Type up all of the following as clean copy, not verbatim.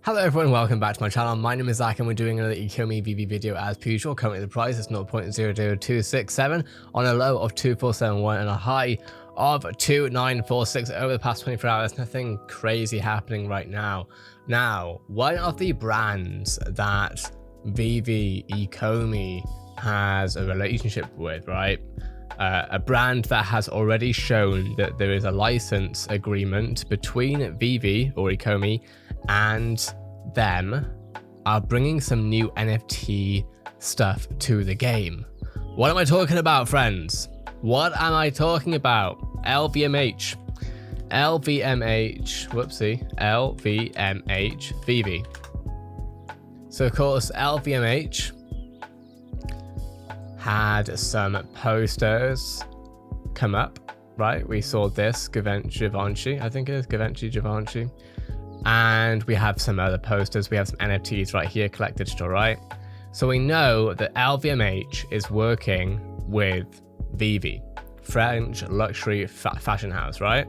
Hello everyone, welcome back to my channel. My name is Zach and we're doing another ECOMI VeVe video as per usual. Currently the price is 0.00267 on a low of 2471 and a high of 2946 over the past 24 hours. Nothing crazy happening right now. Now, one of the brands that VeVe ECOMI has a relationship with, right? A brand that has already shown that there is a license agreement between VeVe or ECOMI and them are bringing some new NFT stuff to the game. What am I talking about, friends? What am I talking about? LVMH, VeVe. So of course, LVMH had some posters come up, right? We saw this, Givenchy, I think it is Givenchy. And we have some other posters. We have some NFTs right here, Collect Digital, right? So we know that LVMH is working with VeVe, French luxury fashion house, right?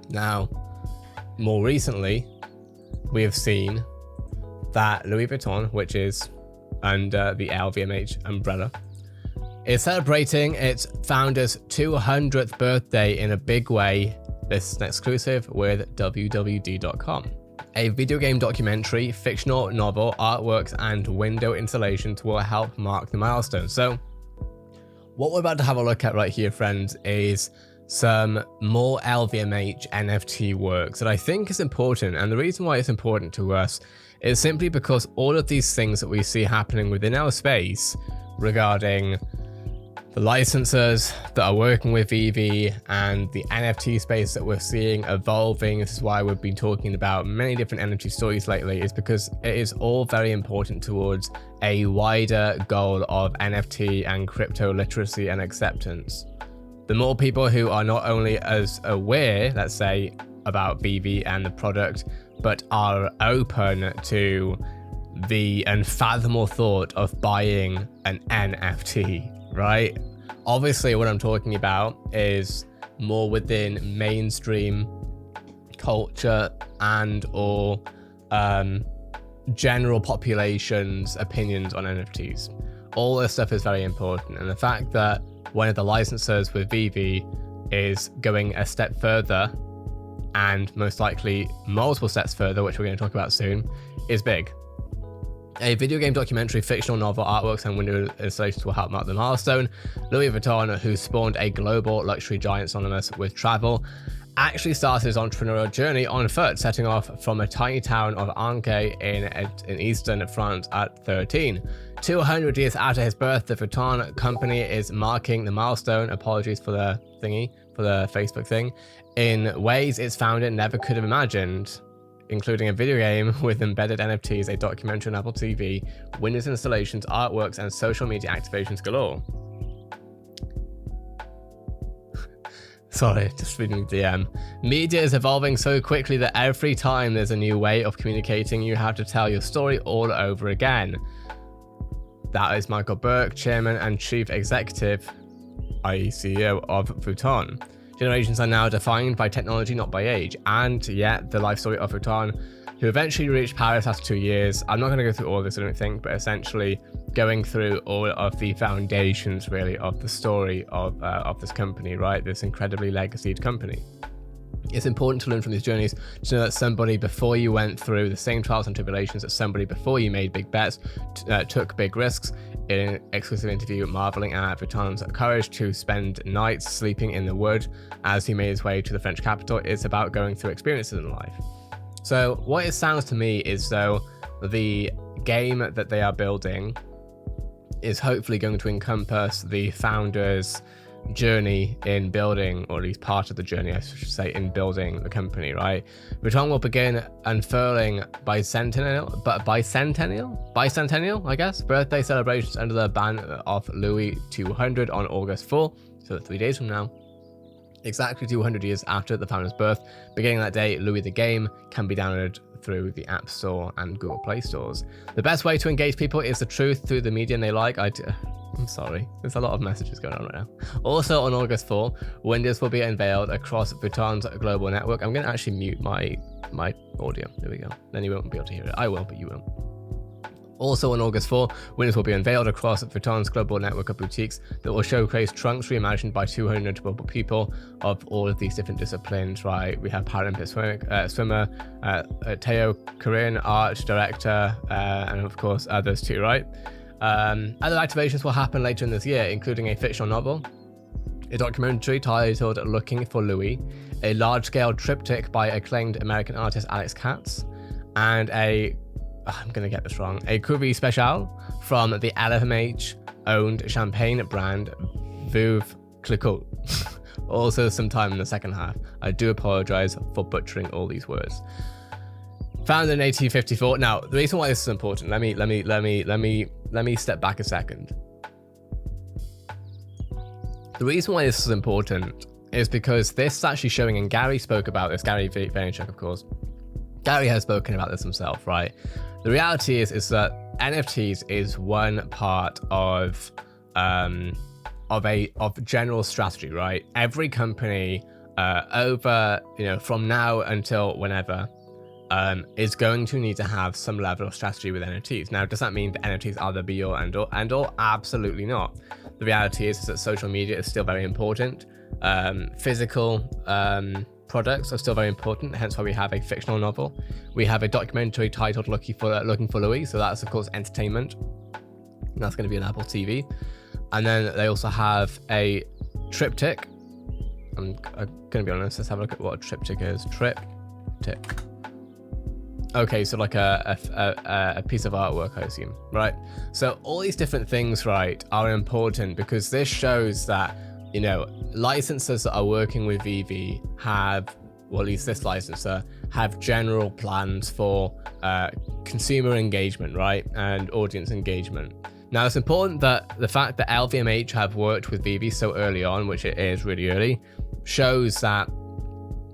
Now, more recently, we have seen that Louis Vuitton, which is under the LVMH umbrella, is celebrating its founder's 200th birthday in a big way. This is an exclusive with wwd.com. A video game documentary, fictional novel, artworks, and window installations will help mark the milestone. So what we're about to have a look at right here, friends, is some more LVMH NFT works that I think is important. And the reason why it's important to us is simply because all of these things that we see happening within our space regarding the licensors that are working with VeVe and the NFT space that we're seeing evolving. This is why we've been talking about many different NFT stories lately, is because it is all very important towards a wider goal of NFT and crypto literacy and acceptance. The more people who are not only as aware, let's say, about VeVe and the product, but are open to the unfathomable thought of buying an NFT, right? Obviously, what I'm talking about is more within mainstream culture and or general population's opinions on NFTs. All this stuff is very important, and the fact that one of the licensors with VeVe is going a step further, and most likely multiple steps further, which we're going to talk about soon, is big. A video game documentary, fictional novel, artworks, and window installations will help mark the milestone. Louis Vuitton, who spawned a global luxury giant synonymous with travel, actually started his entrepreneurial journey on foot, setting off from a tiny town of Angers in eastern France at 13. 200 years after his birth, the Vuitton company is marking the milestone, apologies for the thingy, for the Facebook thing, in ways its founder never could have imagined, including a video game with embedded NFTs, a documentary on Apple TV, Windows installations, artworks, and social media activations galore. Sorry, just reading the DM. Media is evolving so quickly that every time there's a new way of communicating, you have to tell your story all over again. That is Michael Burke, Chairman and Chief Executive, i.e. CEO of Vuitton. Generations are now defined by technology, not by age. And yet, the life story of Vuitton, who eventually reached Paris after 2 years. I'm not going to go through all of this, I don't think, but essentially going through all of the foundations, really, of the story of this company, right? This incredibly legacied company. It's important to learn from these journeys to know that somebody before you went through the same trials and tribulations, that somebody before you made big bets, took big risks. In an exclusive interview, marveling at Vuitton's courage to spend nights sleeping in the wood as he made his way to the French capital. It's about going through experiences in life. So what it sounds to me is though the game that they are building is hopefully going to encompass the founders' journey in building, or at least part of the journey, I should say, in building the company, right? Vuitton will begin unfurling bicentennial, I guess, birthday celebrations under the ban of Louis 200 on August 4, so 3 days from now. Exactly 200 years after the founder's birth. Beginning that day, Louis the Game can be downloaded through the App Store and Google Play stores. The best way to engage people is the truth through the medium they like. I'm sorry, there's a lot of messages going on right now. Also on August 4, windows will be unveiled across Vuitton's global network. I'm going to actually mute my audio. There we go. Then you won't be able to hear it. I will, but you won't. Also on August 4, winners will be unveiled across Vuitton's global network of boutiques that will showcase trunks reimagined by 200 notable people of all of these different disciplines, right? We have Paralympic swimmer, Teo Corinne, art director, and of course others too, right? Other activations will happen later in this year, including a fictional novel, a documentary titled Looking for Louis, a large-scale triptych by acclaimed American artist Alex Katz, and I'm going to get this wrong, a Cuvée Spéciale from the LVMH owned champagne brand Veuve Clicquot. Also sometime in the second half. I do apologize for butchering all these words. Founded in 1854. Now, the reason why this is important, let me step back a second. The reason why this is important is because this is actually showing, and Gary spoke about this, Gary Vaynerchuk, of course. Gary has spoken about this himself, right? The reality is that NFTs is one part of general strategy, right? Every company from now until whenever is going to need to have some level of strategy with NFTs. Now, does that mean that NFTs are the be all and all? Absolutely not. The reality is that social media is still very important. Physical products are still very important, hence why we have a fictional novel. We have a documentary titled Looking for Louis, so that's of course entertainment. And that's going to be on Apple TV. And then they also have a triptych. I'm going to be honest, let's have a look at what a triptych is. Triptych. Okay, so like a piece of artwork, I assume, right? So all these different things, right, are important because this shows that, you know, licensors that are working with VeVe have, well, at least this licensor, have general plans for consumer engagement, right, and audience engagement. Now, it's important that the fact that LVMH have worked with VeVe so early on, which it is really early, shows that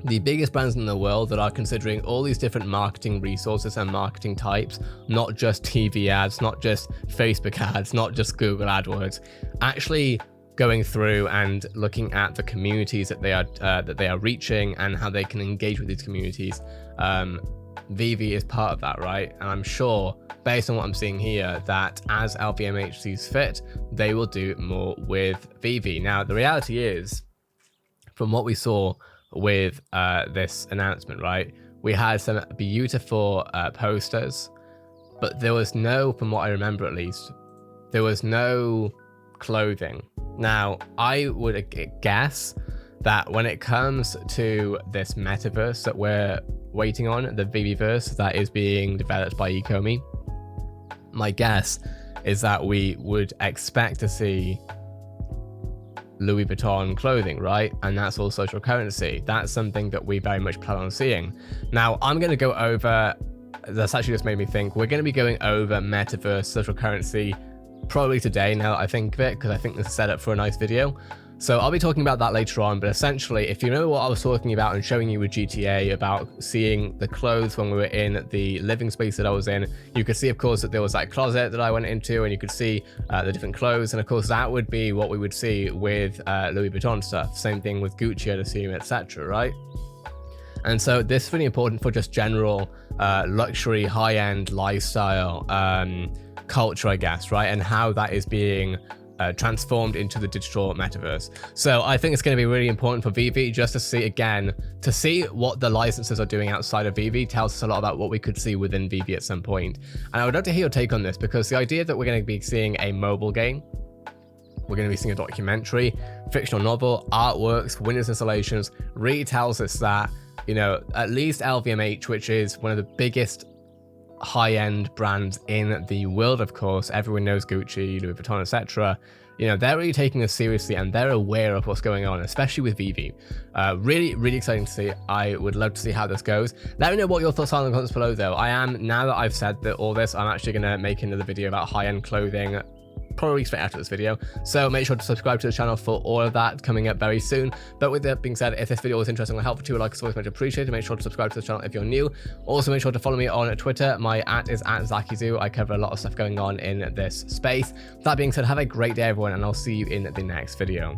the biggest brands in the world that are considering all these different marketing resources and marketing types, not just TV ads, not just Facebook ads, not just Google AdWords, actually going through and looking at the communities that they are reaching and how they can engage with these communities. VeVe is part of that, right? And I'm sure, based on what I'm seeing here, that as LVMH sees fit, they will do more with VeVe. Now, the reality is, from what we saw with this announcement, right, we had some beautiful posters, but there was no, from what I remember at least, there was no clothing. Now, I would guess that when it comes to this metaverse that we're waiting on, the VeVeverse that is being developed by ECOMI, my guess is that we would expect to see Louis Vuitton clothing, right? And that's all social currency. That's something that we very much plan on seeing. Now, I'm going to go over, that's actually just made me think, we're going to be going over metaverse, social currency, probably today now that I think of it, because I think this is set up for a nice video. So I'll be talking about that later on, but essentially, if you remember what I was talking about and showing you with GTA about seeing the clothes when we were in the living space that I was in, you could see, of course, that there was that closet that I went into, and you could see the different clothes, and of course, that would be what we would see with Louis Vuitton stuff. Same thing with Gucci, I'd assume, etc., right? And so this is really important for just general luxury, high-end lifestyle culture, I guess, right? And how that is being transformed into the digital metaverse. So I think it's going to be really important for VeVe just to see, again, to see what the licenses are doing outside of VeVe tells us a lot about what we could see within VeVe at some point. And I would love to hear your take on this, because the idea that we're going to be seeing a mobile game, we're going to be seeing a documentary, fictional novel, artworks, Windows installations, really tells us that, you know, at least LVMH, which is one of the biggest high-end brands in the world, of course, everyone knows Gucci, Louis Vuitton, etc. You know, they're really taking this seriously and they're aware of what's going on, especially with VeVe. Really exciting to see. I would love to see how this goes. Let me know what your thoughts are in the comments below, though. Now that I've said that all this, I'm actually going to make another video about high-end clothing, probably straight after this video, so make sure to subscribe to the channel for all of that coming up very soon. But with that being said, if this video was interesting or helpful to you, like it's always much appreciated. Make sure to subscribe to the channel if you're new. Also, make sure to follow me on Twitter. My @ is @ZakiZoo. I cover a lot of stuff going on in this space. That being said, have a great day, everyone, and I'll see you in the next video.